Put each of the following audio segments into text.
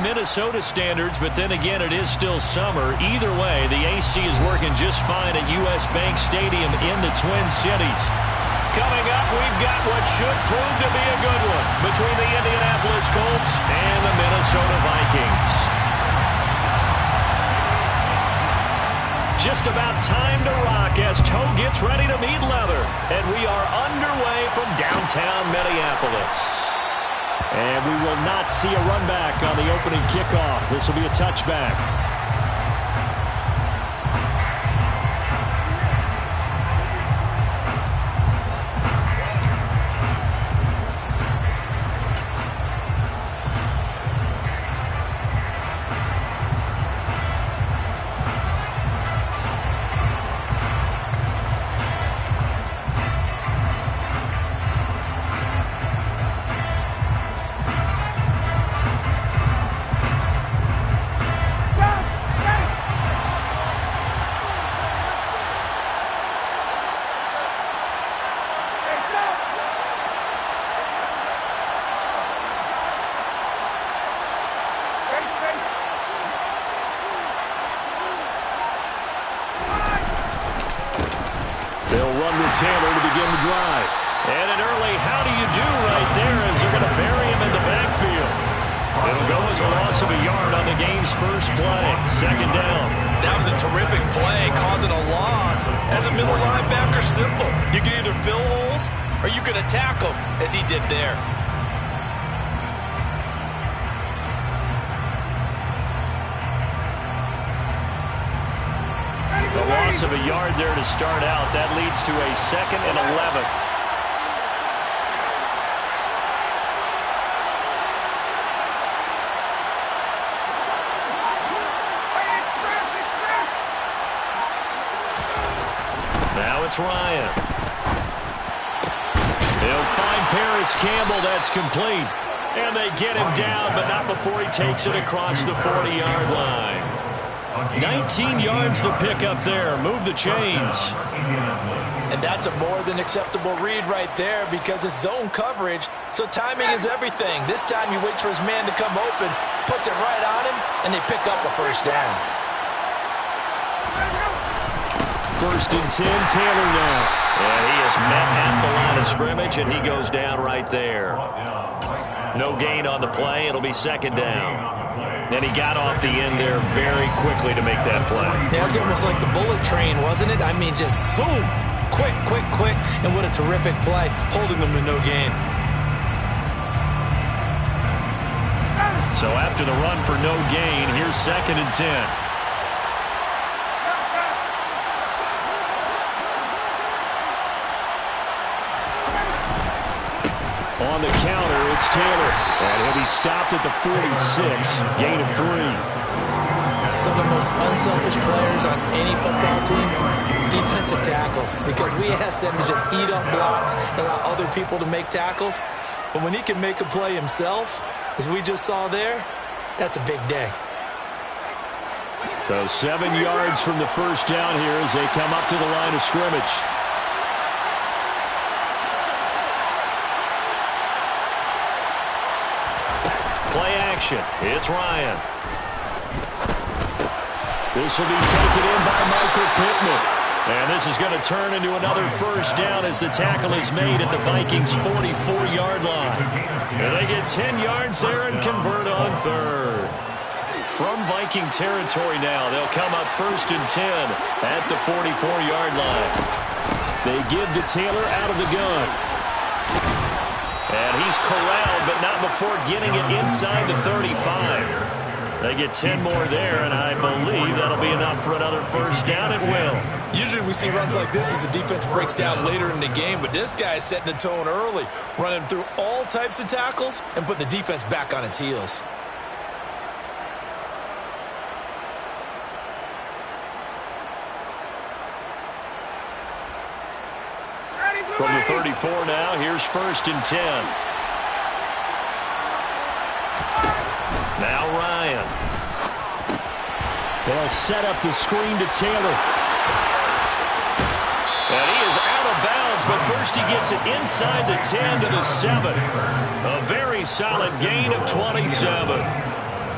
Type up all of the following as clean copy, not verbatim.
Minnesota standards, but then again, it is still summer. Either way, the AC is working just fine at US Bank Stadium in the Twin Cities. Coming up, we've got what should prove to be a good one between the Indianapolis Colts and the Minnesota Vikings. Just about time to rock as toe gets ready to meet leather. And we are underway from downtown Minneapolis. And we will not see a run back on the opening kickoff. This will be a touchback. Taylor to begin the drive. And an early how do you do right there as they're going to bury him in the backfield. It'll go as a loss of a yard on the game's first play. Second down. That was a terrific play, causing a loss. As a middle linebacker, simple. You can either fill holes or you can attack them, as he did there. The loss of a yard there to start out. That leads to a 2nd and 11. Now it's Ryan. They'll find Paris Campbell. That's complete. And they get him down, but not before he takes it across the 40-yard line. 19 yards to pick up there. Move the chains. And that's a more than acceptable read right there because it's zone coverage, so timing is everything. This time he waits for his man to come open, puts it right on him, and they pick up a first down. 1st and 10, Taylor now. And he is met at the line of scrimmage, and he goes down right there. No gain on the play. It'll be 2nd down. And he got off the end there very quickly to make that play. Yeah, it was almost like the bullet train, wasn't it? I mean, just zoom. Quick, quick, quick. And what a terrific play, holding them to no gain. So after the run for no gain, here's 2nd and 10. On the counter, it's Taylor. And he'll be stopped at the 46. Gain of 3. Some of the most unselfish players on any football team, defensive tackles. Because we ask them to just eat up blocks and allow other people to make tackles. But when he can make a play himself, as we just saw there, that's a big day. So 7 yards from the first down here as they come up to the line of scrimmage. Play action. It's Ryan. This will be taken in by Michael Pittman. And this is going to turn into another first down as the tackle is made at the Vikings' 44-yard line. And they get 10 yards there and convert on 3rd. From Viking territory now, they'll come up 1st and 10 at the 44-yard line. They give to Taylor out of the gun. And he's corralled, but not before getting it inside the 35. They get 10 more there, and I believe that'll be enough for another first down. It will. Usually we see runs like this as the defense breaks down later in the game, but this guy's setting the tone early, running through all types of tackles and putting the defense back on its heels. From the 34 now, here's 1st and 10. Now Ryan. They'll set up the screen to Taylor. And he is out of bounds, but first he gets it inside the 10 to the 7. A very solid gain of 27.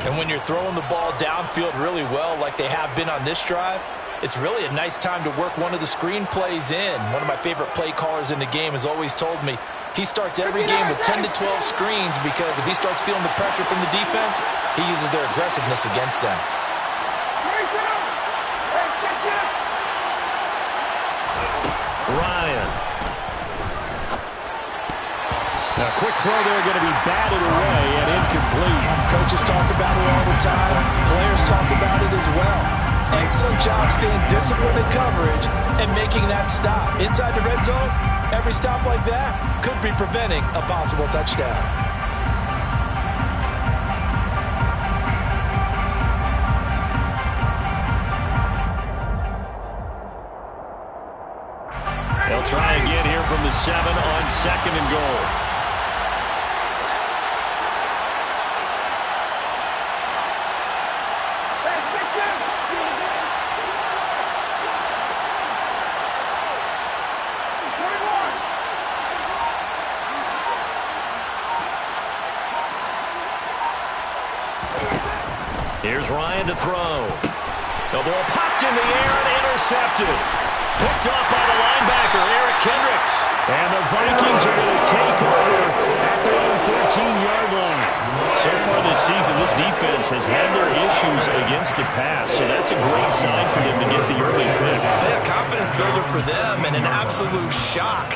And when you're throwing the ball downfield really well like they have been on this drive, it's really a nice time to work one of the screen plays in. One of my favorite play callers in the game has always told me he starts every game with 10 to 12 screens because if he starts feeling the pressure from the defense, he uses their aggressiveness against them. Ryan. A quick throw there, going to be batted away and incomplete. Coaches talk about it all the time. Players talk about it as well. Excellent job staying disciplined in coverage and making that stop. Inside the red zone, every stop like that could be preventing a possible touchdown. They'll try again here from the 7 on 2nd and goal. Here's Ryan to throw. The ball popped in the air and intercepted. Picked up by the linebacker, Eric Kendricks. And the Vikings are going to take over at their own 13-yard line. So far this season, this defense has had their issues against the pass, so that's a great sign for them to get the early pick. A confidence builder for them and an absolute shock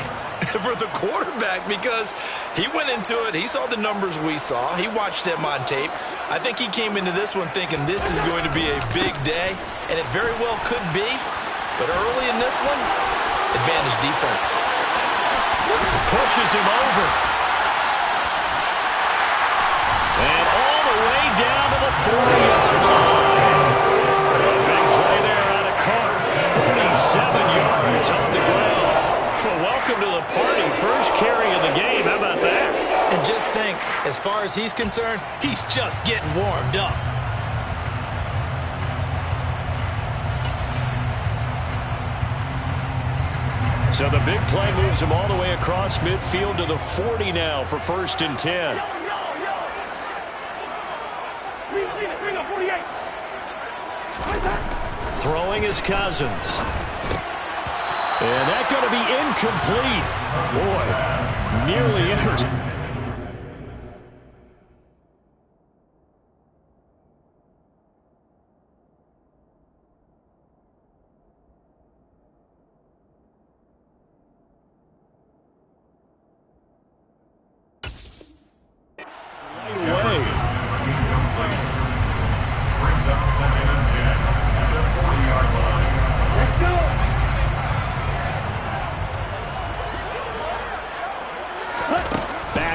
for the quarterback because he went into it. He saw the numbers we saw. He watched them on tape. I think he came into this one thinking this is going to be a big day, and it very well could be. But early in this one, advantage defense. Pushes him over. And all the way down to the 40-yard line. A big play there on a cart. 47 yards on the ground. Well, welcome to the party. First carry of the game. How about that? And just think, as far as he's concerned, he's just getting warmed up. So the big play moves him all the way across midfield to the 40 now for 1st and 10. Throwing is Cousins. And that's going to be incomplete. Boy, nearly intercepted.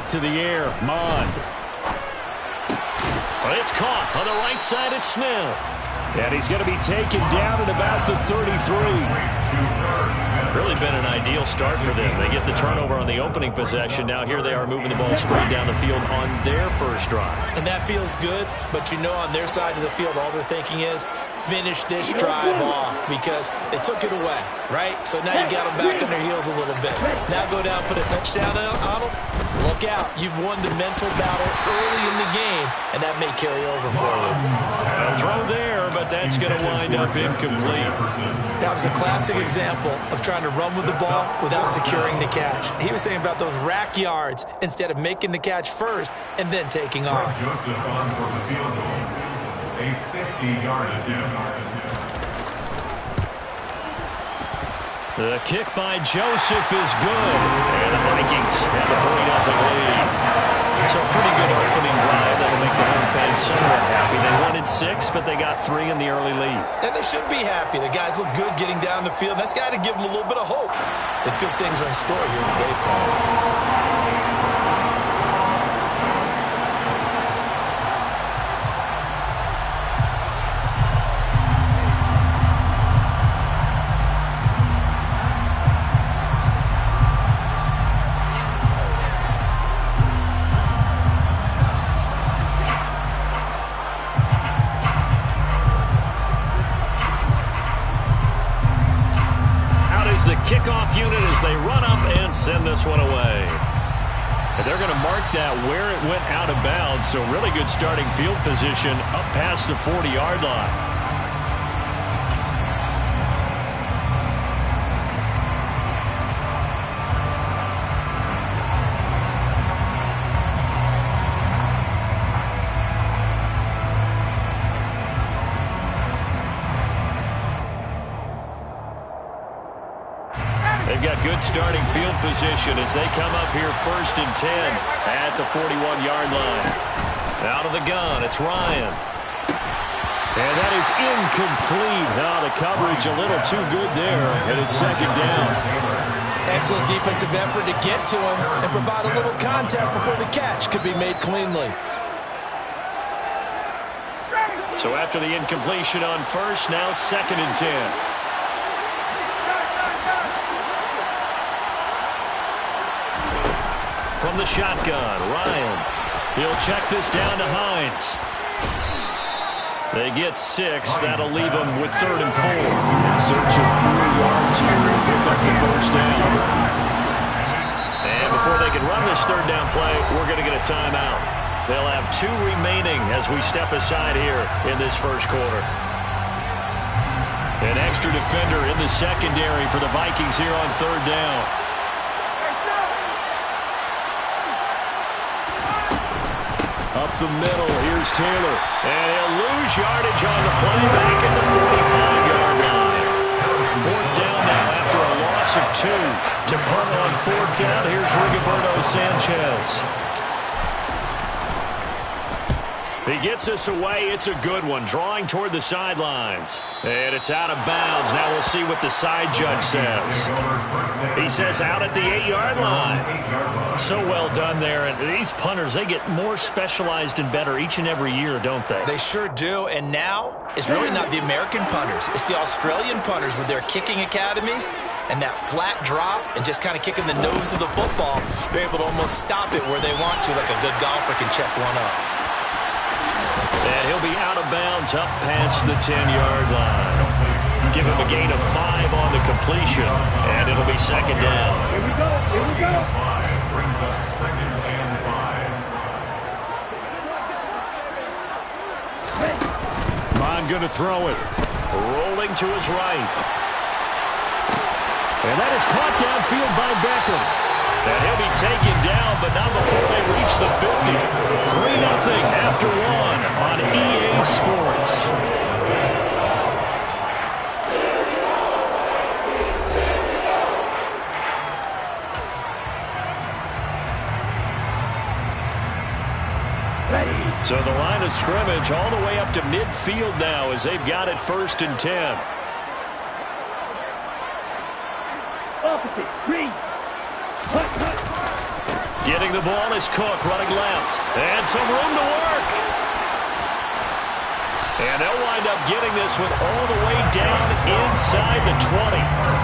To the air, Mond. But it's caught on the right side at Smith. And he's going to be taken down at about the 33. Really been an ideal start for them. They get the turnover on the opening possession. Now here they are moving the ball straight down the field on their first drive. And that feels good, but you know on their side of the field all they're thinking is finish this drive off because they took it away, right? So now you got them back on their heels a little bit. Now go down, put a touchdown on them. Look out. You've won the mental battle early in the game, and that may carry over for you. A throw there, but that's going to wind up incomplete. That was a classic example of trying to run with the ball without securing the catch. He was thinking about those rack yards instead of making the catch first and then taking off. A 50-yard attempt. The kick by Joseph is good. And the Vikings have a 3-0 lead. So a pretty good opening drive that'll make the home fans somewhat happy. They wanted 6, but they got 3 in the early lead. And they should be happy. The guys look good getting down the field. That's got to give them a little bit of hope that good things are in store here today for them. Kickoff unit as they run up and send this one away. And they're going to mark that where it went out of bounds. So really good starting field position up past the 40-yard line. They've got good starting field position as they come up here 1st and 10 at the 41-yard line. Out of the gun, it's Ryan. And that is incomplete. Now the coverage a little too good there, and it's 2nd down. Excellent defensive effort to get to him and provide a little contact before the catch could be made cleanly. So after the incompletion on 1st, now 2nd and 10. From the shotgun, Ryan. He'll check this down to Hines. They get 6. That'll leave them with 3rd and 4. In search of 4 yards here and pick up the 1st down. And before they can run this 3rd down play, we're going to get a timeout. They'll have 2 remaining as we step aside here in this 1st quarter. An extra defender in the secondary for the Vikings here on 3rd down. Up the middle, here's Taylor. And he'll lose yardage on the play back at the 45-yard line. 4th down now after a loss of 2. To punt on 4th down, here's Rigoberto Sanchez. He gets us away. It's a good one. Drawing toward the sidelines. And it's out of bounds. Now we'll see what the side judge says. He says out at the 8-yard line. So well done there. And these punters, they get more specialized and better each and every year, don't they? They sure do. And now it's really not the American punters. It's the Australian punters with their kicking academies and that flat drop and just kind of kicking the nose of the football. They're able to almost stop it where they want to, like a good golfer can check one up. And he'll be out of bounds up past the 10-yard line. Give him a gain of 5 on the completion, and it'll be 2nd down. Here we go. Here we go. 5 brings up 2nd and 5. Mon going to throw it. Rolling to his right. And that is caught downfield by Beckham. And he'll be taken down, but not before they reach the 50. 3-0 after 1 on EA Sports. So the line of scrimmage all the way up to midfield now as they've got it 1st and 10. Opposite, green. Getting the ball is Cook running left. And some room to work. And they'll wind up getting this one all the way down inside the 20.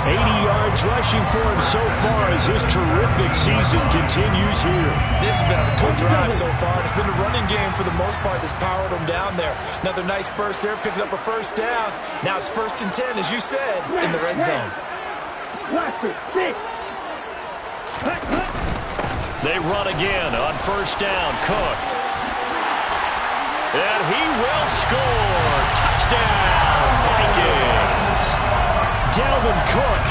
80 yards rushing for him so far as this terrific season continues here. This has been a good drive so far. It's been a running game for the most part that's powered them down there. Another nice burst there, picking up a 1st down. Now it's 1st and 10, as you said, in the red zone. They run again on 1st down. Cook. And he will score. Touchdown, Vikings. Dalvin Cook,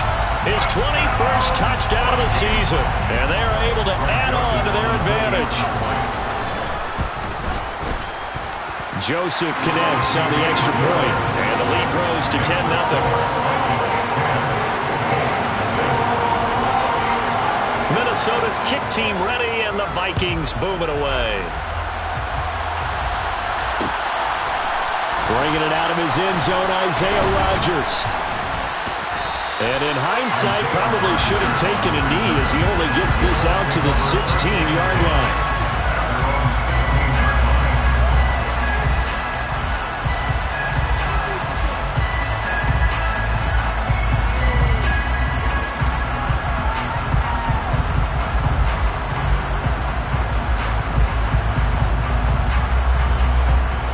his 21st touchdown of the season. And they're able to add on to their advantage. Joseph connects on the extra point. And the lead grows to 10-0. Minnesota's kick team ready, and the Vikings boom it away. Bringing it out of his end zone, Isaiah Rodgers. And in hindsight, probably should have taken a knee as he only gets this out to the 16-yard line.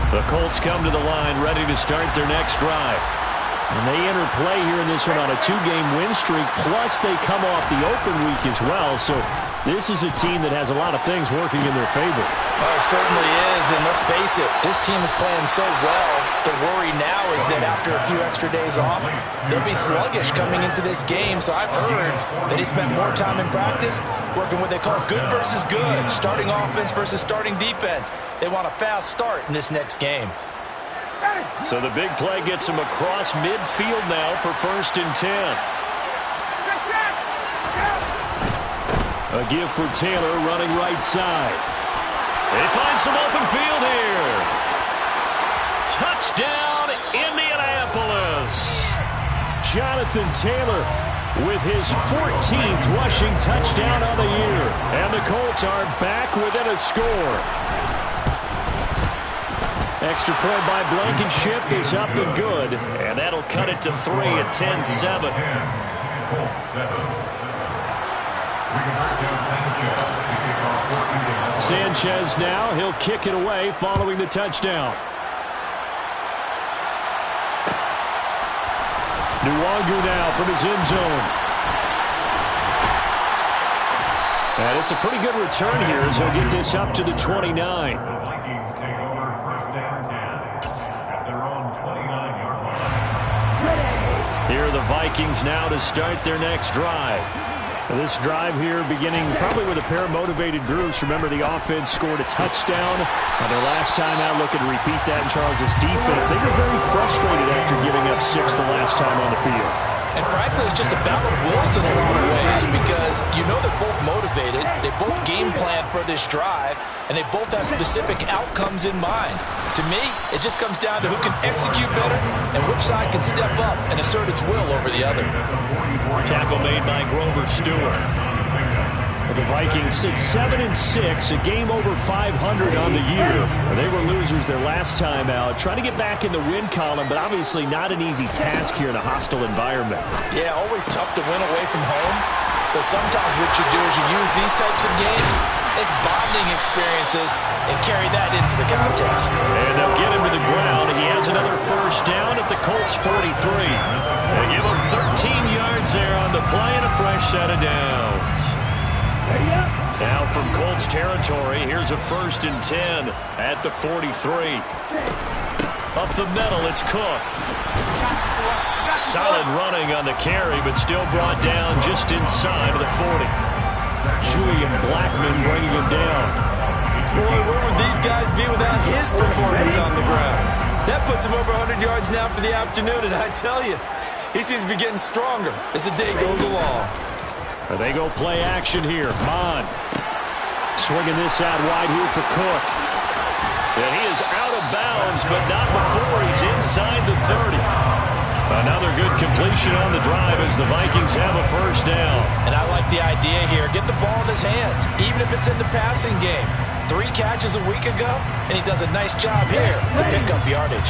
The Colts come to the line ready to start their next drive. And they enter play here in this one on a 2-game win streak, plus they come off the open week as well. So This is a team that has a lot of things working in their favor. Oh, it certainly is, and let's face it, this team is playing so well. The worry now is that after a few extra days off, they'll be sluggish coming into this game. So I've heard that he spent more time in practice working what they call good versus good, starting offense versus starting defense. They want a fast start in this next game. So the big play gets him across midfield now for 1st and 10. A give for Taylor running right side. They find some open field here. Touchdown, Indianapolis. Jonathan Taylor with his 14th rushing touchdown on the year. And the Colts are back within a score. Extra point by Blankenship is up and good. And that'll cut it to 3 at 10-7. Sanchez now, he'll kick it away following the touchdown. Nwangu now from his end zone. And it's a pretty good return here as he'll get this up to the 29. The Vikings take over 1st and 10 at their own 29-yard line. Here are the Vikings now to start their next drive. This drive here beginning probably with a pair of motivated groups. Remember, the offense scored a touchdown on their last time out. Looking to repeat that in Charles's defense. They were very frustrated after giving up 6 the last time on the field. And frankly, it's just a battle of wills in a lot of ways because you know they're both motivated. They both game plan for this drive, and they both have specific outcomes in mind. To me, it just comes down to who can execute better and which side can step up and assert its will over the other. Tackle made by Grover Stewart. The Vikings sit 7-6, a game over 500 on the year. They were losers their last time out. Trying to get back in the win column, but obviously not an easy task here in a hostile environment. Yeah, always tough to win away from home. But sometimes what you do is you use these types of games as bonding experiences and carry that into the contest. And they'll get him to the ground. He has another 1st down at the Colts 43. They give him 13 yards there on the play and a fresh set of downs. Now from Colts territory, here's a 1st and 10 at the 43. Up the middle, it's Cook. Solid running on the carry, but still brought down just inside of the 40. Julian Blackman bringing him down. Boy, where would these guys be without his performance on the ground? That puts him over 100 yards now for the afternoon, and I tell you, he seems to be getting stronger as the day goes along. They go play action here. Mon swinging this out wide here for Cook. And he is out of bounds, but not before he's inside the 30. Another good completion on the drive as the Vikings have a 1st down. And I like the idea here. Get the ball in his hands, even if it's in the passing game. 3 catches a week ago, and he does a nice job here to pick up yardage.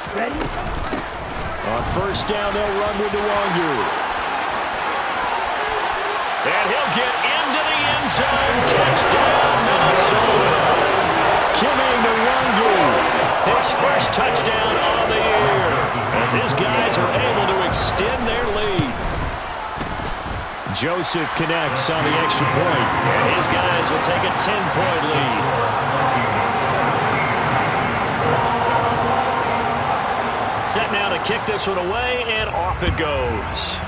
Ready? On 1st down, they'll run with Nwangu. And he'll get into the end zone. Touchdown, Minnesota. Kime Nwangu. His 1st touchdown on the year as his guys are able to extend their lead. Joseph connects on the extra point. And his guys will take a 10-point lead. Set now to kick this one away, and off it goes.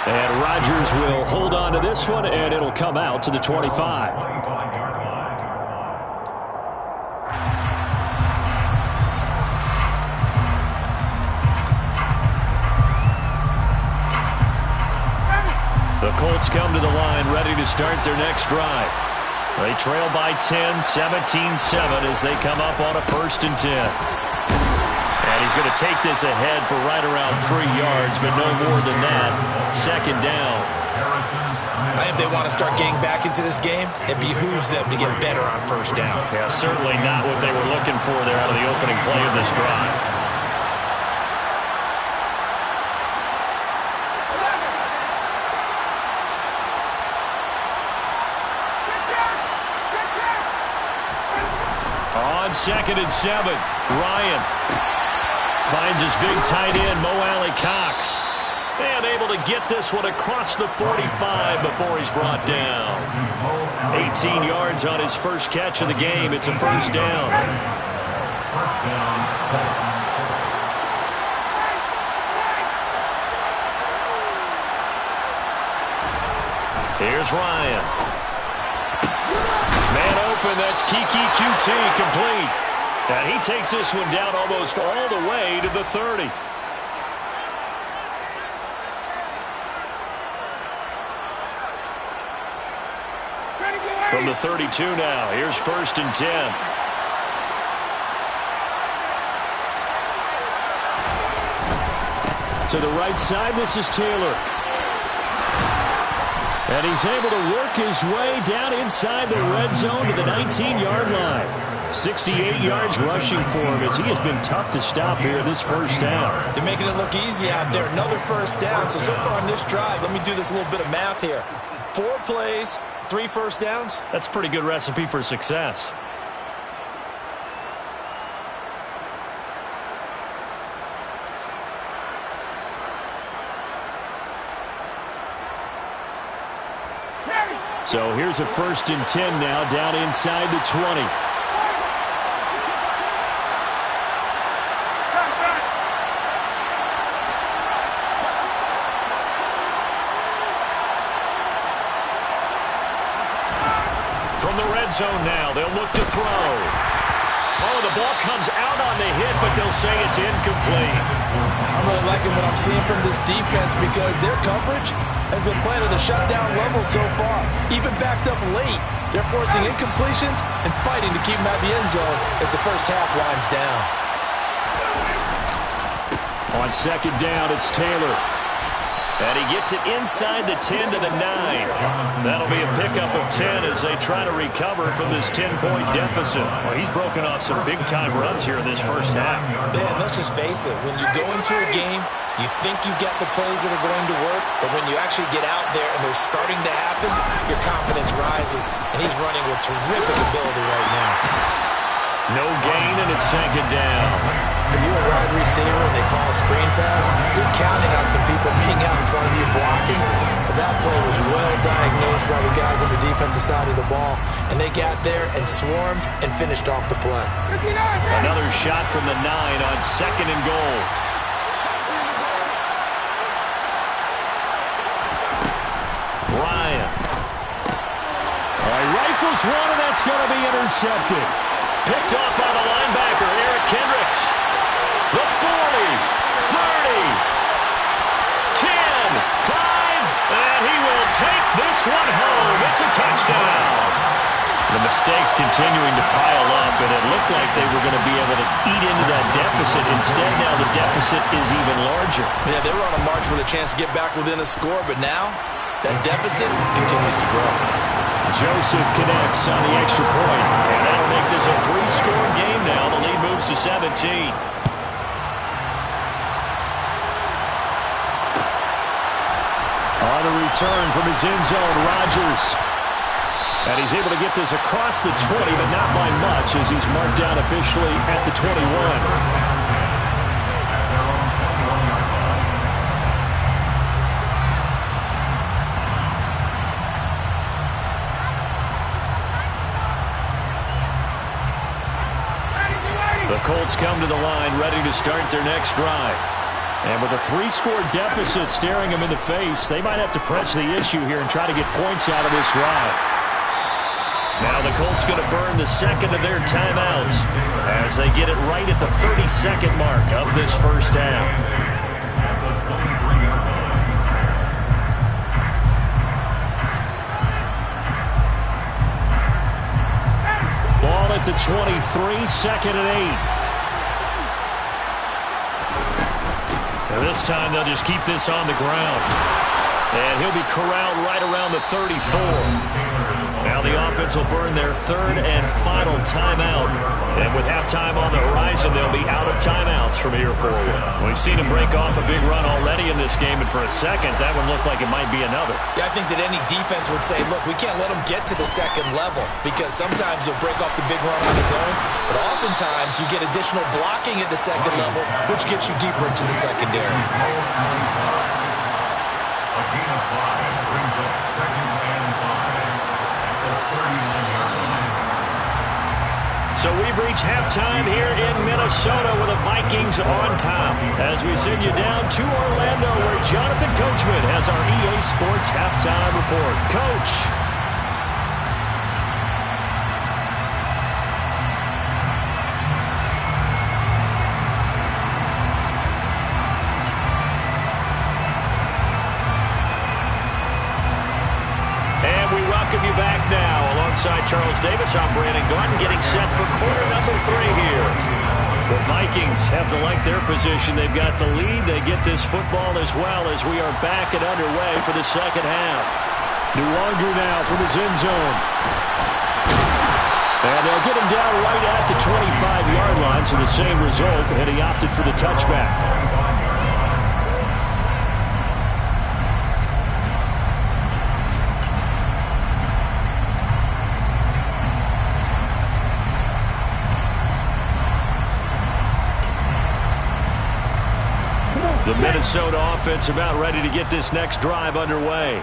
And Rodgers will hold on to this one, and it'll come out to the 25. The Colts come to the line, ready to start their next drive. They trail by 10, 17-7 as they come up on a 1st and 10. And he's going to take this ahead for right around 3 yards, but no more than that. 2nd down. I think if they want to start getting back into this game, it behooves them to get better on 1st down. Yeah, certainly not what they were looking for there out of the opening play of this drive. 2nd and 7. Ryan finds his big tight end, Mo Alley Cox. And able to get this one across the 45 before he's brought down. 18 yards on his first catch of the game. It's a first down. First down, Colts. Here's Ryan. Man open, that's Kiki QT, complete. And he takes this one down almost all the way to the 30. From the 32 now, here's 1st and 10. To the right side, this is Taylor. And he's able to work his way down inside the red zone to the 19-yard line. 68 yards rushing for him as he has been tough to stop here this first down. They're making it look easy out there. Another first down. So far on this drive, let me do this little bit of math here. 4 plays, 3 first downs. That's a pretty good recipe for success. So here's a 1st and 10 now down inside the 20. From the red zone now, they'll look to throw. Oh, the ball comes out on the hit, but they'll say it's incomplete. I'm really liking what I'm seeing from this defense because their coverage has been playing at a shutdown level so far. Even backed up late, they're forcing incompletions and fighting to keep them out of the end zone as the first half winds down. On 2nd down, it's Taylor. And he gets it inside the 10 to the 9. That'll be a pickup of 10 as they try to recover from this 10-point deficit. Well, he's broken off some big-time runs here in this first half. Man, let's just face it. When you go into a game, you think you get the plays that are going to work, but when you actually get out there and they're starting to happen, your confidence rises, and he's running with terrific ability right now. No gain, and it's 2nd down. If you're a wide receiver and they call a screen pass, you're counting on some people being out in front of you blocking. But that play was well diagnosed by the guys on the defensive side of the ball. And they got there and swarmed and finished off the play. Another shot from the 9 on 2nd and goal. Ryan. Rifles one, and that's going to be intercepted. Picked off by the linebacker, Eric Kendricks. The 40, 30, 10, 5, and he will take this one home. It's a touchdown. The mistakes continuing to pile up, and it looked like they were going to be able to eat into that deficit. Instead, now the deficit is even larger. Yeah, they were on a march with a chance to get back within a score, but now that deficit continues to grow. Joseph connects on the extra point. And that'll make this a 3-score game now. The lead moves to 17. On the return from his end zone, Rodgers. And he's able to get this across the 20, but not by much as he's marked down officially at the 21. The Colts come to the line ready to start their next drive. And with a 3-score deficit staring them in the face, they might have to press the issue here and try to get points out of this drive. Now the Colts going to burn the 2nd of their timeouts as they get it right at the 32nd mark of this first half. Ball at the 23, 2nd and 8. And this time they'll just keep this on the ground. And he'll be corralled right around the 34. Now the offense will burn their third and final timeout. And with halftime on the horizon, they'll be out of timeouts from here forward. We've seen him break off a big run already in this game, and for a second, that one looked like it might be another. Yeah, I think that any defense would say, look, we can't let him get to the second level, because sometimes he'll break off the big run on his own, but oftentimes you get additional blocking at the second level, which gets you deeper into the secondary. A gain of 5 brings up 2nd and 5 at the 39-yard line. So we've reached halftime here in Minnesota with the Vikings on top. As we send you down to Orlando, where Jonathan Coachman has our EA Sports halftime report. Coach. Welcome you back now. Alongside Charles Davis, I'm Brandon Gordon, getting set for quarter number 3 here. The Vikings have to like their position. They've got the lead. They get this football as well as we are back and underway for the second half. Nwangu now from his end zone. And they'll get him down right at the 25-yard line, so the same result, and he opted for the touchback. The Minnesota offense about ready to get this next drive underway.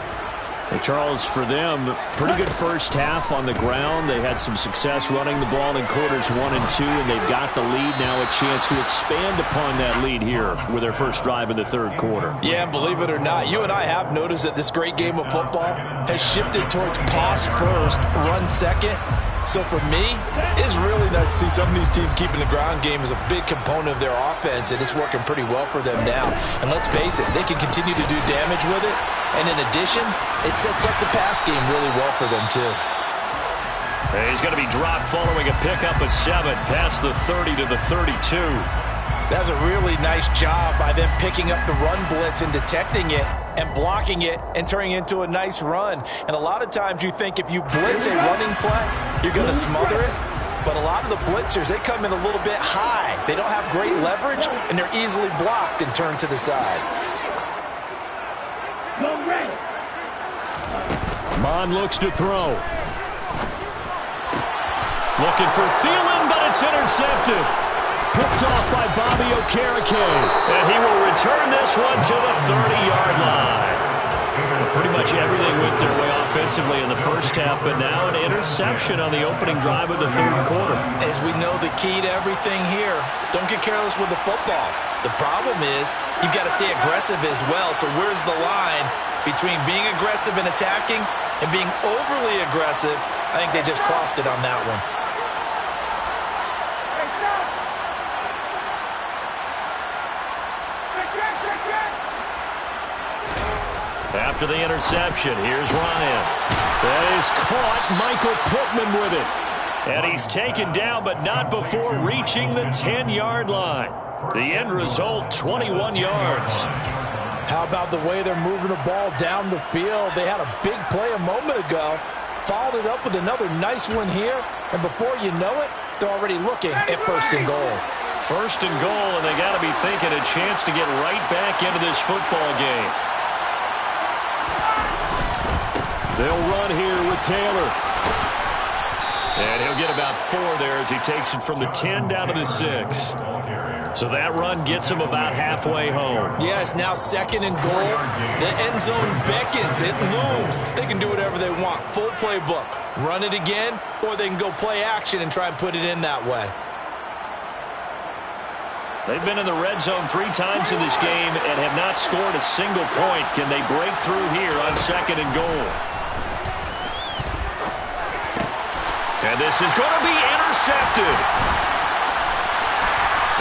Hey, Charles, for them, pretty good first half on the ground. They had some success running the ball in quarters 1 and 2, and they've got the lead. Now a chance to expand upon that lead here with their first drive in the third quarter. Yeah, and believe it or not, you and I have noticed that this great game of football has shifted towards pass first, run second. So for me, it's really nice to see some of these teams keeping the ground game as a big component of their offense, and it's working pretty well for them now. And let's face it, they can continue to do damage with it. And in addition, it sets up the pass game really well for them, too. He's going to be dropped following a pickup of 7 past the 30 to the 32. That was a really nice job by them picking up the run blitz and detecting it and blocking it and turning it into a nice run. And a lot of times you think if you blitz a running play, you're going to smother it. But a lot of the blitzers, they come in a little bit high. They don't have great leverage, and they're easily blocked and turned to the side. Mond looks to throw. Looking for Thielen, but it's intercepted. Picked off by Bobby Okereke. And he will return this one to the 30-yard line. Pretty much everything went their way offensively in the first half, but now an interception on the opening drive of the third quarter. As we know, the key to everything here, don't get careless with the football. The problem is you've got to stay aggressive as well. So where's the line between being aggressive and attacking and being overly aggressive? I think they just crossed it on that one. After the interception, here's Ryan. That is caught. Michael Pittman with it. And he's taken down, but not before reaching the 10-yard line. The end result, 21 yards. How about the way they're moving the ball down the field? They had a big play a moment ago. Followed it up with another nice one here. And before you know it, they're already looking at first and goal. First and goal, and they got to be thinking a chance to get right back into this football game. They'll run here with Taylor. And he'll get about 4 there as he takes it from the 10 down to the 6. So that run gets him about halfway home. Yeah, it's now second and goal. The end zone beckons. It looms. They can do whatever they want. Full playbook. Run it again, or they can go play action and try and put it in that way. They've been in the red zone 3 times in this game and have not scored a single point. Can they break through here on second and goal? And this is going to be intercepted.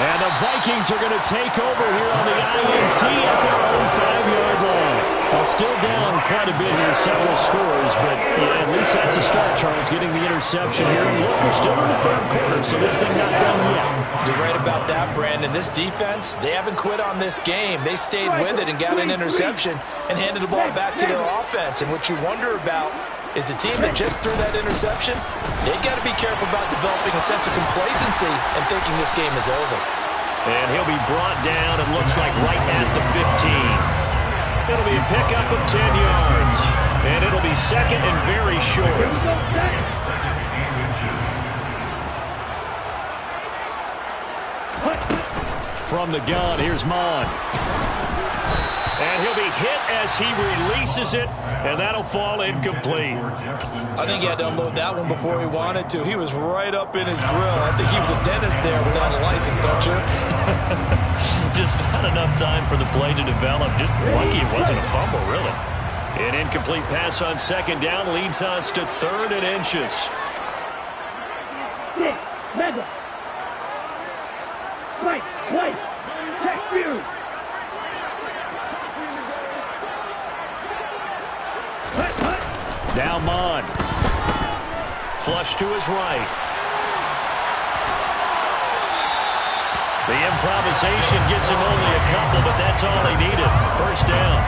And the Vikings are going to take over here on the INT at their own 5-yard line. Well, still down down quite a bit here, several scores, but yeah, at least that's a start, Charles, getting the interception here. And look, we're still in the third quarter, so this thing not done yet. You're right about that, Brandon. This defense, they haven't quit on this game. They stayed with it and got an interception and handed the ball back to their offense. And what you wonder about is the team that just threw that interception, they got to be careful about developing a sense of complacency and thinking this game is over. And he'll be brought down, it looks like right at the 15. It'll be a pickup of 10 yards. And it'll be second and very short. From the gun, here's Mon. And he'll be hit as he releases it, and that'll fall incomplete. I think he had to unload that one before he wanted to. He was right up in his grill. I think he was a dentist there without a license, don't you? Just not enough time for the play to develop. Just lucky it wasn't a fumble, really. An incomplete pass on second down leads us to third and inches. Six, mega. Right, white, check view. Now Mon. Flush to his right. The improvisation gets him only a couple, but that's all he needed. First down.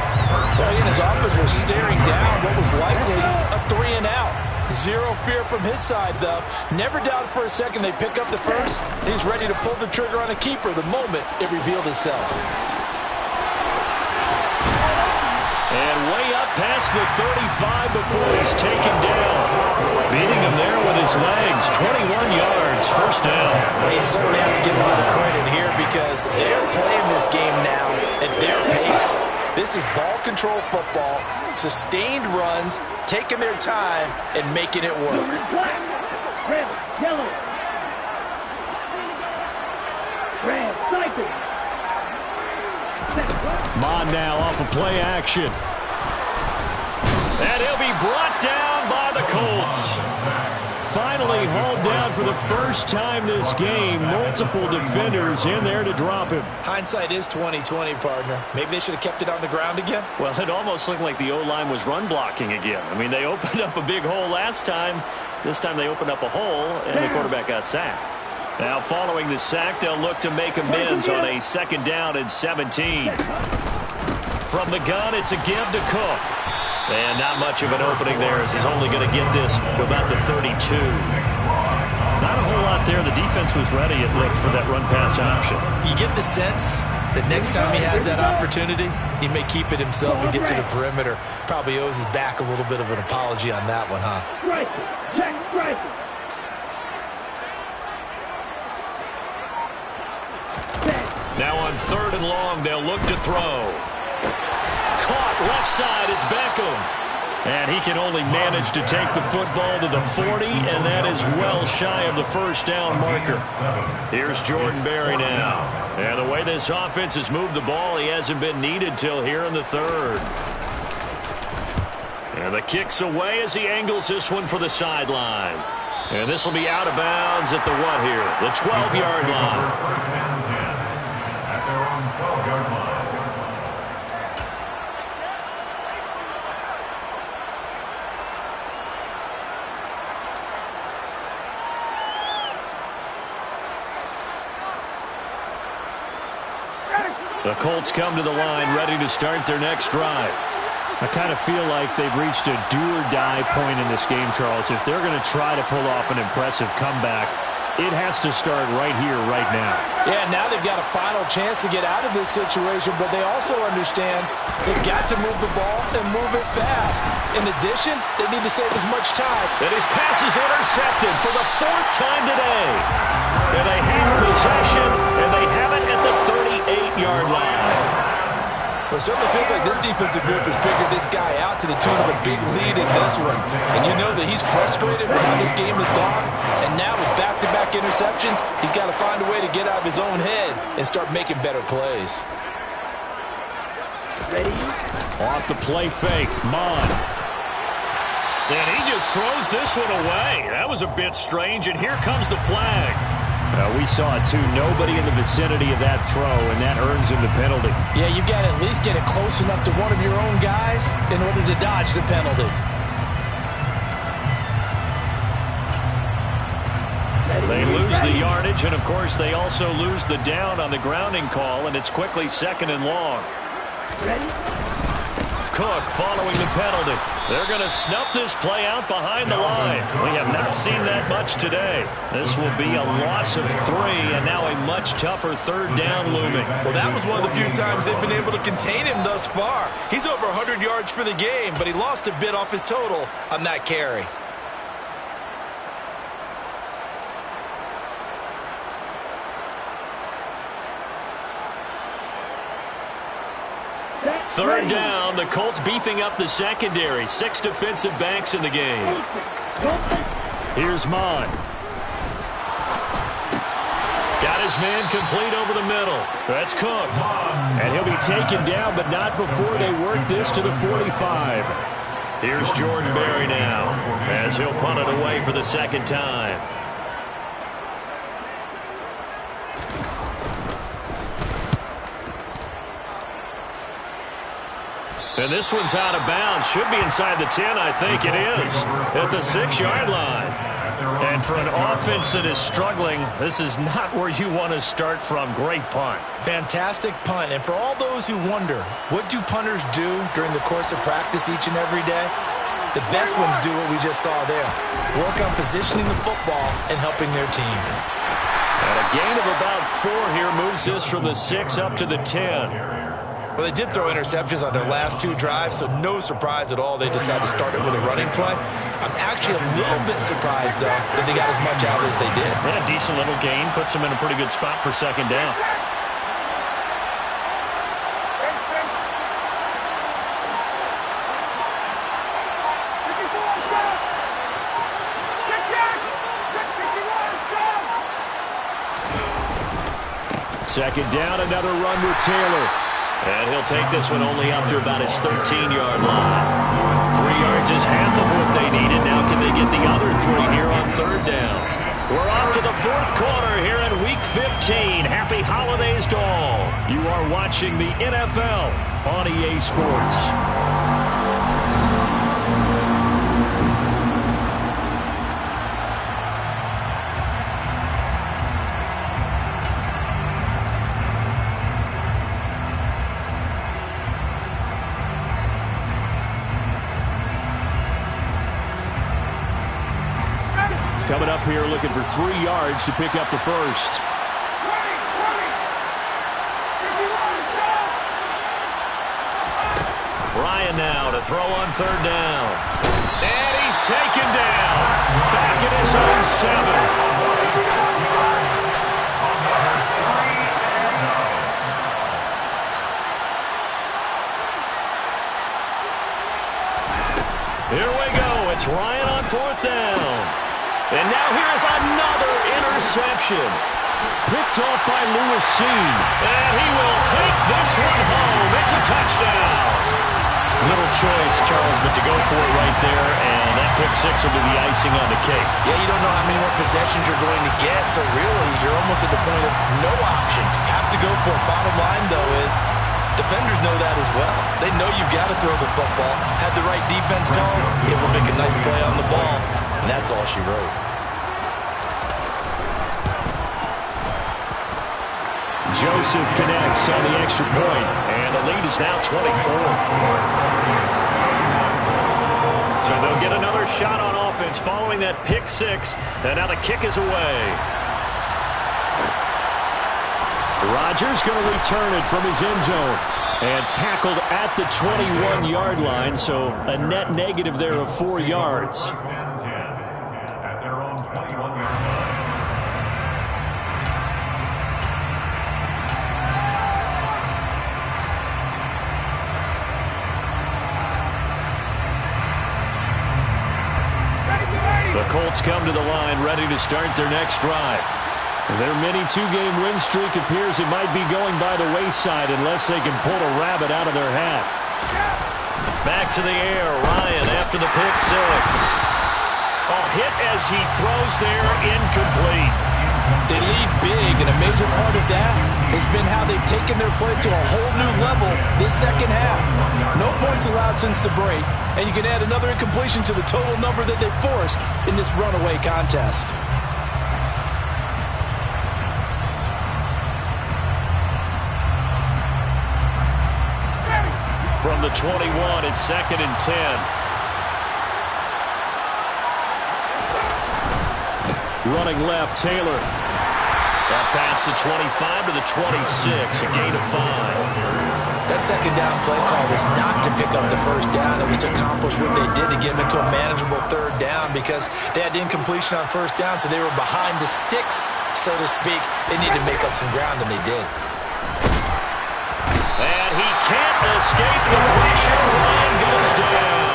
Well, his offense was staring down what was likely a 3 and out. Zero fear from his side, though. Never doubted for a second they pick up the first. He's ready to pull the trigger on a keeper the moment it revealed itself. And way up past the 35 before he's taken down. Beating him there with his legs. 21 yards, first down. Well, you certainly have to give a little credit here because they're playing this game now at their pace. This is ball control football, sustained runs, taking their time, and making it work. Black, red, yellow. Red, cycle. Mon now off of play action. And he'll be brought down by the Colts. Finally hauled down for the first time this game. Multiple defenders in there to drop him. Hindsight is 20/20, partner. Maybe they should have kept it on the ground again. Well, it almost looked like the O-line was run blocking again. I mean, they opened up a big hole last time. This time they opened up a hole, and the quarterback got sacked. Now, following the sack, they'll look to make amends on a second down and 17. From the gun, it's a give to Cook. And not much of an opening there as he's only going to get this to about the 32. Not a whole lot there. The defense was ready, it looked, for that run-pass option. You get the sense that next time he has that opportunity, he may keep it himself and get to the perimeter. Probably owes his back a little bit of an apology on that one, huh? Striker, check striker. Now on third and long, they'll look to throw. Caught left side, it's Beckham. And he can only manage to take the football to the 40, and that is well shy of the first down marker. Here's Jordan Berry now. And the way this offense has moved the ball, he hasn't been needed till here in the third. And the kick's away as he angles this one for the sideline. And this will be out of bounds at the what here? The 12-yard line. First down 10 at their own 12-yard line. The Colts come to the line ready to start their next drive. I kind of feel like they've reached a do-or-die point in this game, Charles. If they're going to try to pull off an impressive comeback, it has to start right here, right now. Yeah, now they've got a final chance to get out of this situation, but they also understand they've got to move the ball and move it fast. In addition, they need to save as much time. And his pass is intercepted for the fourth time today. And they have possession, and they have it at the 38-yard line. Well, it certainly feels like this defensive group has figured this guy out to the tune of a big lead in this one. And you know that he's frustrated with how this game has gone. And now with back-to-back interceptions, he's got to find a way to get out of his own head and start making better plays. Ready? Off the play fake, Mon. And he just throws this one away. That was a bit strange, and here comes the flag. We saw it too. Nobody in the vicinity of that throw, and that earns him the penalty. Yeah, you've got to at least get it close enough to one of your own guys in order to dodge the penalty. They lose the yardage, and of course they also lose the down on the grounding call, and it's quickly 2nd and long. Cook following the penalty. They're going to snuff this play out behind the line. We have not seen that much today. This will be a loss of 3, and now a much tougher 3rd down looming. Well, that was one of the few times they've been able to contain him thus far. He's over 100 yards for the game, but he lost a bit off his total on that carry. Third down, the Colts beefing up the secondary. 6 defensive backs in the game. Here's Mon. Got his man complete over the middle. That's Cook. And he'll be taken down, but not before they work this to the 45. Here's Jordan Berry now, as he'll punt it away for the 2nd time. And this one's out of bounds. Should be inside the 10, I think it is. At the 6-yard line. And for an offense that is struggling, this is not where you want to start from. Great punt. Fantastic punt. And for all those who wonder, what do punters do during the course of practice each and every day? The best ones do what we just saw there. Work on positioning the football and helping their team. And a gain of about 4 here moves this from the 6 up to the 10. Well, they did throw interceptions on their last 2 drives, so no surprise at all they decided to start it with a running play. I'm actually a little bit surprised, though, that they got as much out as they did. Yeah, decent little gain. Puts them in a pretty good spot for 2nd down. Second down, another run with Taylor. And he'll take this one only up to about his 13-yard line. 3 yards is half of what they needed. Now can they get the other 3 here on 3rd down? We're off to the 4th quarter here in Week 15. Happy holidays to all. You are watching the NFL on EA Sports. Coming up here looking for 3 yards to pick up the first. Ryan now to throw on 3rd down. And he's taken down. Back at his own 7. Here we go. It's Ryan on 4th down. And now here's another interception. Picked off by Lewis Seen. And he will take this one home. It's a touchdown. Little choice, Charles, but to go for it right there, and that pick 6 will be the icing on the cake. Yeah, you don't know how many more possessions you're going to get, so really you're almost at the point of no options. Have to go for it. Bottom line, though, is defenders know that as well. They know you've got to throw the football. Had the right defense call, it will make a nice play on the ball. And that's all she wrote. Joseph connects on the extra point. And the lead is now 24. So they'll get another shot on offense following that pick 6. And now the kick is away. Rodgers going to return it from his end zone. And tackled at the 21-yard line, so a net negative there of 4 yards. At their own 21-yard line. The Colts come to the line ready to start their next drive. Their mini 2-game win streak appears it might be going by the wayside unless they can pull a rabbit out of their hat. Back to the air, Ryan after the pick 6. A hit as he throws there, incomplete. They lead big, and a major part of that has been how they've taken their play to a whole new level this second half. No points allowed since the break, and you can add another incompletion to the total number that they forced in this runaway contest. From the 21, it's 2nd and 10. Running left, Taylor. That pass the 25 to the 26, a gain of 5. That second down play call was not to pick up the first down. It was to accomplish what they did to get them into a manageable third down because they had incompletion on first down, so they were behind the sticks, so to speak. They needed to make up some ground, and they did. And he can't escape the pressure. Ryan goes down.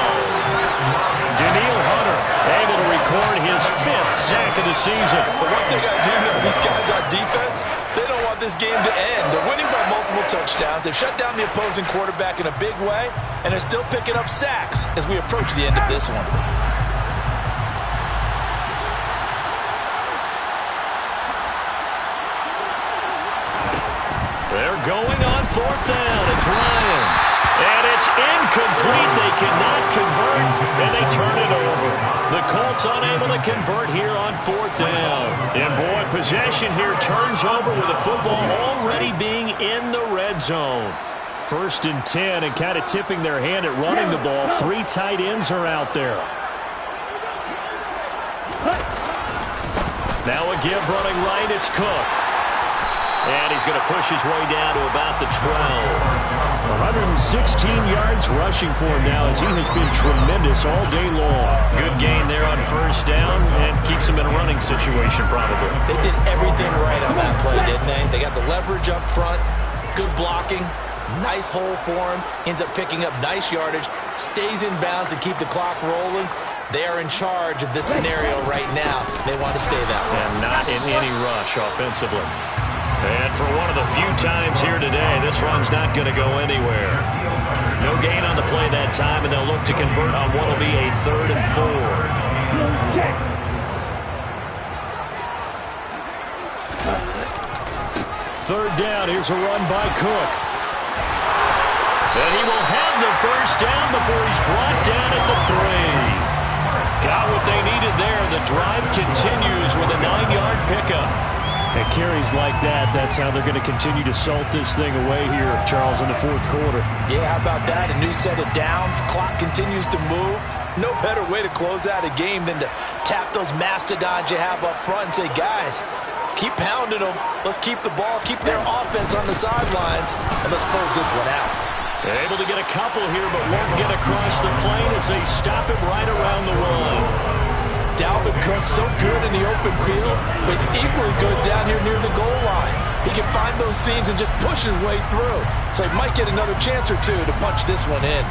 Daniil Hunter able to record his 5th sack of the season. But what they got to do now, these guys on defense, they don't want this game to end. They're winning by multiple touchdowns. They've shut down the opposing quarterback in a big way, and they're still picking up sacks as we approach the end of this one. They're going on 4th down. It's Ryan. And it's incomplete. They cannot convert, and they turn it over. The Colts unable to convert here on 4th down. And, boy, possession here turns over with the football already being in the red zone. 1st and 10, and kind of tipping their hand at running the ball. 3 tight ends are out there. Now a give running right. It's Cook. And he's going to push his way down to about the 12. 116 yards rushing for him now as he has been tremendous all day long. Good gain there on 1st down and keeps him in a running situation probably. They did everything right on that play, didn't they? They got the leverage up front, good blocking, nice hole for him, ends up picking up nice yardage, stays in bounds to keep the clock rolling. They are in charge of this scenario right now. They want to stay that way. And not in any rush offensively. And for one of the few times here today, this run's not going to go anywhere. No gain on the play that time, and they'll look to convert on what will be a 3rd and 4. Third down, here's a run by Cook. And he will have the 1st down before he's brought down at the 3. Got what they needed there. The drive continues with a 9-yard pickup. And carries like that, that's how they're going to continue to salt this thing away here, Charles, in the 4th quarter. Yeah, how about that? A new set of downs. Clock continues to move. No better way to close out a game than to tap those mastodons you have up front and say, guys, keep pounding them. Let's keep the ball, keep their offense on the sidelines, and let's close this one out. Able to get a couple here, but won't get across the plane as they stop him right around the 1. Dalvin Cook so good in the open field, but he's equally good down here near the goal line. He can find those seams and just push his way through. So he might get another chance or two to punch this one in.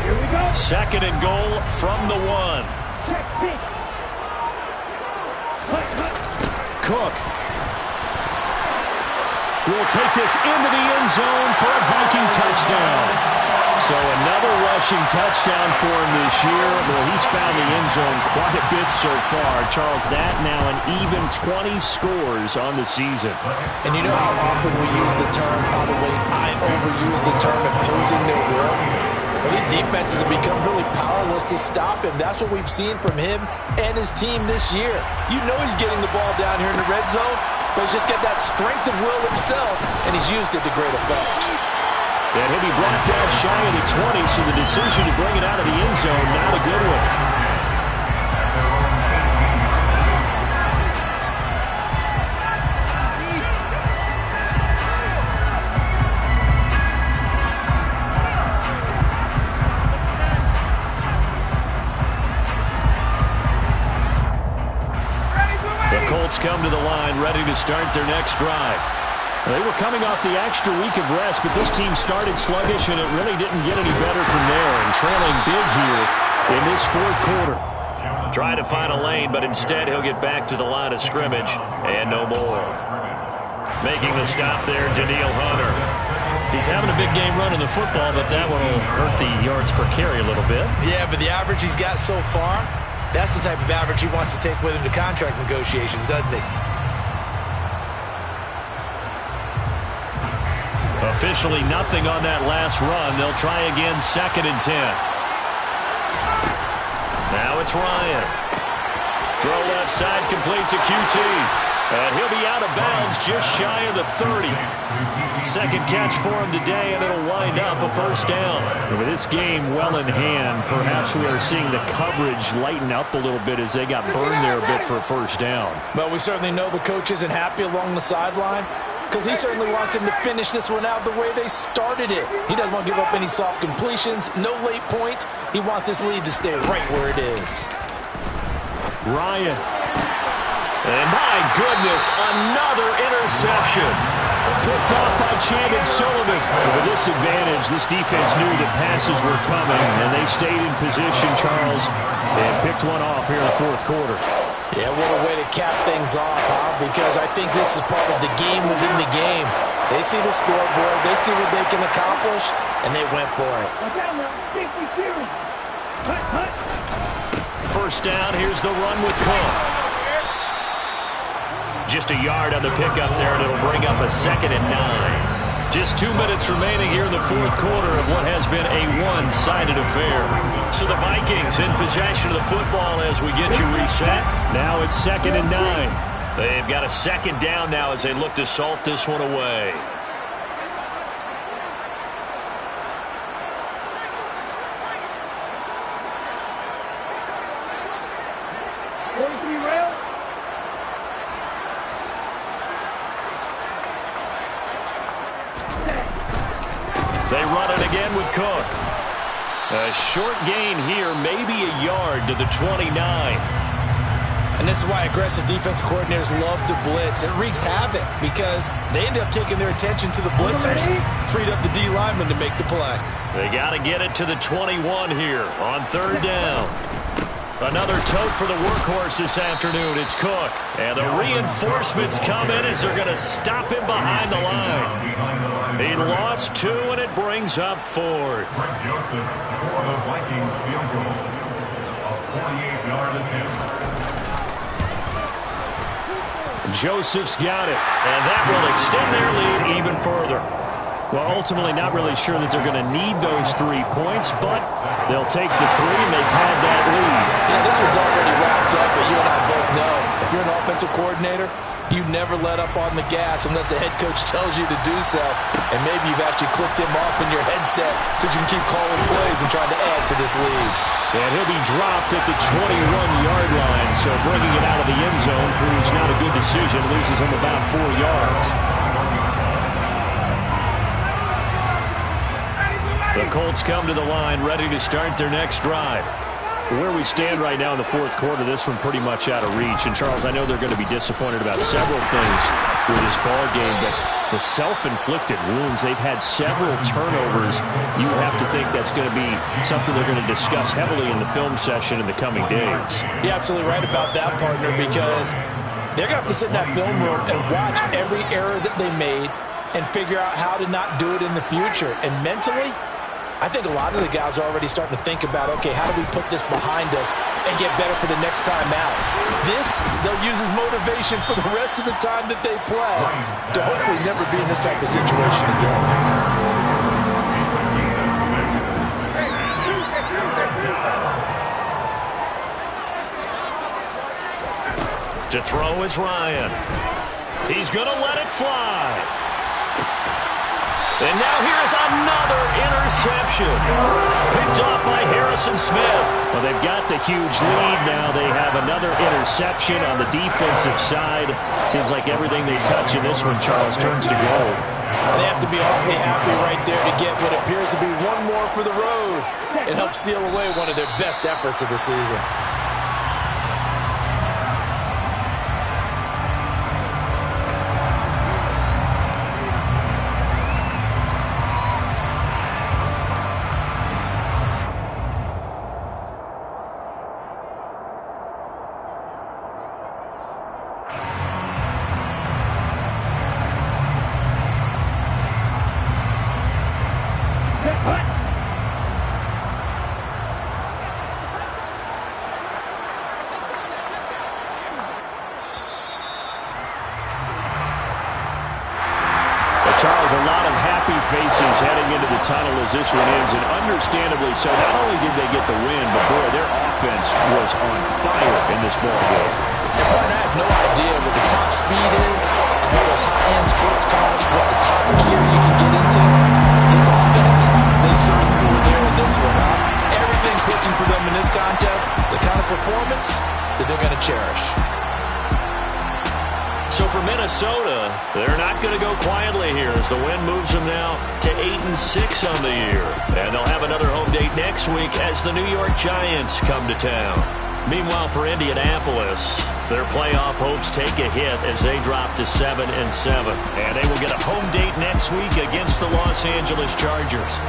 Here we go. 2nd and goal from the 1. Check pitch. Cook will take this into the end zone for a Viking touchdown. So another rushing touchdown for him this year. Well, he's found the end zone quite a bit so far. Charles, that now an even 20 scores on the season. And you know how often we use the term, probably I overuse the term imposing their will? Well, these defenses have become really powerless to stop him. That's what we've seen from him and his team this year. You know he's getting the ball down here in the red zone, but he's just got that strength of will himself, and he's used it to great effect. And he'll be brought down shy of the 20, so the decision to bring it out of the end zone, not a good one. The Colts come to the line, ready to start their next drive. They were coming off the extra week of rest, but this team started sluggish, and it really didn't get any better from there. And trailing big here in this 4th quarter. Trying to find a lane, but instead he'll get back to the line of scrimmage, and no more. Making the stop there, Daniil Hunter. He's having a big game running the football, but that one will hurt the yards per carry a little bit. Yeah, but the average he's got so far, that's the type of average he wants to take with him to contract negotiations, doesn't he? Officially nothing on that last run. They'll try again, 2nd and 10. Now it's Ryan. Throw left side, complete to QT. And he'll be out of bounds just shy of the 30. Second catch for him today, and it'll wind up a first down. And with this game well in hand, perhaps we are seeing the coverage lighten up a little bit as they got burned there a bit for a first down. But we certainly know the coach isn't happy along the sideline, because he certainly wants him to finish this one out the way they started it. He doesn't want to give up any soft completions, no late points. He wants his lead to stay right where it is. Ryan. And my goodness, another interception. Picked off by Chandon Sullivan. With this advantage, this defense knew that passes were coming, and they stayed in position, Charles, and picked one off here in the fourth quarter. Yeah, what a way to cap things off, huh? Because I think this is part of the game within the game. They see the scoreboard, they see what they can accomplish, and they went for it. First down, here's the run with Cook. Just a yard on the pickup there, and it'll bring up a 2nd and 9. Just 2 minutes remaining here in the fourth quarter of what has been a one-sided affair. So the Vikings in possession of the football as we get you reset. Now it's 2nd and 9. They've got a 2nd down now as they look to salt this one away. They run it again with Cook. A short gain here, maybe a yard to the 29. And this is why aggressive defense coordinators love to blitz. It wreaks havoc because they end up taking their attention to the blitzers, freed up the D lineman to make the play. They got to get it to the 21 here on 3rd down. Another tote for the workhorse this afternoon. It's Cook. And the reinforcements come in as they're going to stop him behind the line. He lost 2, and it brings up 4th. Joseph for the Vikings field goal. A 48-yard attempt. Joseph's got it. And that will extend their lead even further. Well, ultimately not really sure that they're going to need those 3 points, but they'll take the 3 and they pad that lead. Yeah, this one's already wrapped up, but you and I both know if you're an offensive coordinator, you never let up on the gas unless the head coach tells you to do so. And maybe you've actually clicked him off in your headset so you can keep calling plays and trying to add to this lead. And he'll be dropped at the 21-yard line, so bringing it out of the end zone proves not a good decision. Loses him about 4 yards. The Colts come to the line, ready to start their next drive. Where we stand right now in the fourth quarter, this one pretty much out of reach. And, Charles, I know they're going to be disappointed about several things with this ball game, but the self-inflicted wounds, they've had several turnovers. You have to think that's going to be something they're going to discuss heavily in the film session in the coming days. You're absolutely right about that, partner, because they're going to have to sit in that film room and watch every error that they made and figure out how to not do it in the future. And mentally, I think a lot of the guys are already starting to think about, okay, how do we put this behind us and get better for the next time out? This, they'll use as motivation for the rest of the time that they play to hopefully never be in this type of situation again. To throw is Ryan. He's going to let it fly. And now here's another interception. Picked off by Harrison Smith. Well, they've got the huge lead now. They have another interception on the defensive side. Seems like everything they touch in this one, Charles, turns to gold. They have to be awfully happy right there to get what appears to be one more for the road and help seal away one of their best efforts of the season. Charles, a lot of happy faces heading into the tunnel as this one ends, and understandably so. Not only did they get the win, but, boy, their offense was on fire in this ball game. I have no idea what the top speed is. I know those high-end sports cars, what's the top gear you can get into. This offense, they certainly were there in this one. Everything clicking for them in this contest, the kind of performance that they're going to cherish. So for Minnesota, they're not going to go quietly here as the win moves them now to 8-6 on the year. And they'll have another home date next week as the New York Giants come to town. Meanwhile, for Indianapolis, their playoff hopes take a hit as they drop to 7-7. And they will get a home date next week against the Los Angeles Chargers.